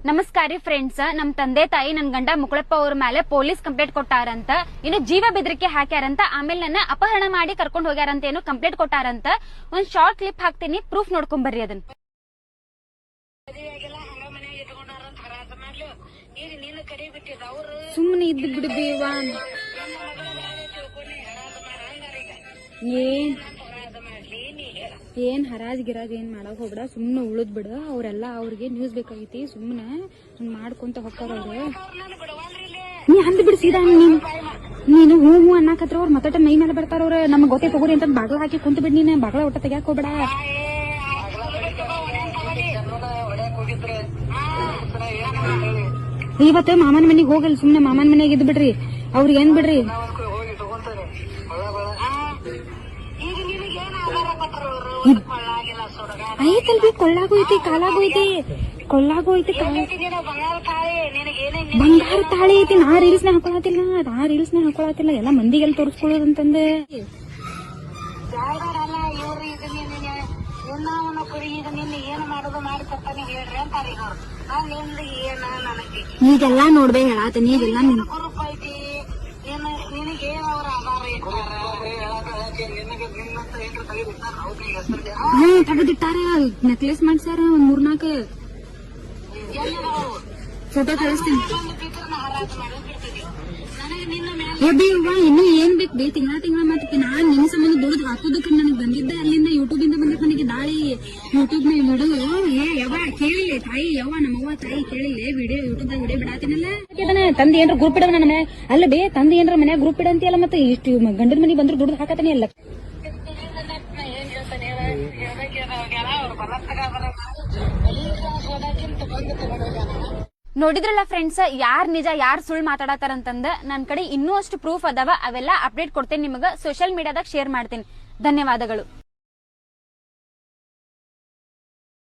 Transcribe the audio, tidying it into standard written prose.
ನಮಸ್ಕಾರ ಫ್ರೆಂಡ್ಸ್, ನಮ್ ತಂದೆ ತಾಯಿ ನನ್ ಗಂಡ ಮುಕಳಪ್ಪ ಅವ್ರ ಮೇಲೆ ಪೊಲೀಸ್ ಕಂಪ್ಲೇಂಟ್ ಕೊಟ್ಟಾರಂತ. ಇನ್ನು ಜೀವ ಬೆದರಿಕೆ ಹಾಕ್ಯಾರಂತ. ಆಮೇಲೆ ನನ್ನ ಅಪಹರಣ ಮಾಡಿ ಕರ್ಕೊಂಡು ಹೋಗ್ಯಾರಂತ ಏನೋ ಕಂಪ್ಲೇಂಟ್ ಕೊಟ್ಟಾರಂತ. ಒಂದ್ ಶಾರ್ಟ್ ಕ್ಲಿಪ್ ಹಾಕ್ತೀನಿ, ಪ್ರೂಫ್ ನೋಡ್ಕೊಂಡ್ ಬರ್ರಿ ಅದನ್ನ. ಸುಮ್ಮನೆ ಇದ್ದು ಬಿಡ್ಬೇವ. ಏನ್ ಹರಾಜ್ ಗಿರಾಜ್ ಏನ್ ಮಾಡಕ್ ಹೋಗ್ಬಿಡ, ಸುಮ್ನೆ ಉಳಿದ್ ಬಿಡ. ಅವ್ರೆಲ್ಲಾ ಅವ್ರಿಗೆ ನ್ಯೂಸ್ ಬೇಕಾಗೈತಿ, ಸುಮ್ನೆ ಮಾಡ್ಕೊಂತ ಹೊಕ್ಕಾರ ಅವ್ರು. ನೀ ಅಂದ್ ಬಿಡ್ ಸೀದಾ. ನೀನು ಹೂ ಹೂ ಅನ್ನಕತ್ರ ಅವ್ರ ಮತ್ತ ಮೈ ಮೇಲೆ ಬರ್ತಾರ ಅವ್ರ. ನಮ್ಗ್ ಗೊತ್ತೇ ತಗೋರಿ ಅಂತ ಬಾಗ್ಲ ಹಾಕಿ ಕುಂತ ಬಿಡ್. ನೀನ್ ಬಾಗ್ಲ ಒಟ್ಟ ತೆಗ್ಯಾಕ ಹೋಗ್ಬೇಡ. ಇವತ್ತು ಮಾಮನ ಮನೆಗ್ ಹೋಗಲ್, ಸುಮ್ನೆ ಮಾಮನ ಮನೆಗೆ ಇದ್ ಬಿಡ್ರಿ. ಅವ್ರಿಗೆ ಏನ್ ಬಿಡ್ರಿ. ಐತಲ್ವಿ, ಕೊಳ್ಳಾಗೋಯ್ತಿ, ಕಾಲಾಗೋಯ್ತಿ, ಕೊಳ್ಳಾಗೋಯ್ತಿ, ಬಂಗಾರ ತಾಳಿ ಐತಿ. ನಾ ರೀಲ್ಸ್ ನ ಹಾಕೊಳತಿಲ್ಲ, ಎಲ್ಲಾ ಮಂದಿಗೆಲ್ಲ ತೋರಿಸ್ಕೊಳ್ಳೋದಂತಂದೆ. ಈಗೆಲ್ಲಾ ನೋಡ್ಬೇ ಹೇಳಾತೀನಿ. ಈಗೆಲ್ಲ ತೆಗೆದಿಟ್ಟಾರ, ನೆಕ್ಲೆಸ್ ಮಾಡ್ಸ್ಯಾರ ಒಂದ್ 3-4 ಫೋಟೋ ಕಳಿಸ್ತೀನಿ. ಇನ್ನು ಏನ್ ಬೇಕು ಬೇ, ತಿಂಗಳ ಮತ್ತೆ ನಾನ್ ನಿನ್ ಸಂಬಂಧ ದುಡ್ದು ಹಾಕೋದಕ್ಕೆ ನನಗೆ ಬಂದಿದ್ದೆ. ಅಲ್ಲಿಂದ ಯೂಟ್ಯೂಬ್ ಇಂದ ಬಂದಿದ್ ನನಗೆ ದಾಳಿ. ಯೂಟ್ಯೂಬ್ ನ ವಿಡಿಯೋ ಯಾವ ಕೇಳಿಲ್ಲ ತಾಯಿ, ಯಾವ ನಮ್ಮವ್ವ ತಾಯಿ ಕೇಳಿಲ್ಲ. ವಿಡಿಯೋ ಯೂಟ್ಯೂಬ್ ದಾಗ ವಿಡಿಯೋ ಬಿಡಾತೀನಲ್ಲ. ತಂದೆ ಏನ್ರ ಗ್ರೂಪ್ ಇಡವ ನನ್ನ ಮನೆ ಅಲ್ಲ ಬೇ. ತಂದೆ ಏನ್ರ ಮನ್ಯಾಗ ಗ್ರೂಪ್ ಇಡಂತಿಯಲ್ಲ, ಮತ್ತೆ ಇಷ್ಟು ಗಂಡನ ಮನೆಗೆ ಬಂದ್ರು ದುಡ್ದು ಹಾಕತಾನೆ ಅಲ್ಲ. ನೋಡಿದ್ರಲ್ಲ ಫ್ರೆಂಡ್ಸ್, ಯಾರ್ ನಿಜ ಯಾರ್ ಸುಳ್ಳು ಮಾತಾಡತಾರಂತಂದ. ನನ್ ಕಡೆ ಇನ್ನೂ ಅಷ್ಟು ಪ್ರೂಫ್ ಅದಾವ, ಅವೆಲ್ಲ ಅಪ್ಡೇಟ್ ಕೊಡ್ತೇನೆ ನಿಮಗ. ಸೋಷಿಯಲ್ ಮೀಡಿಯಾದಾಗ ಶೇರ್ ಮಾಡ್ತೀನಿ. ಧನ್ಯವಾದಗಳು.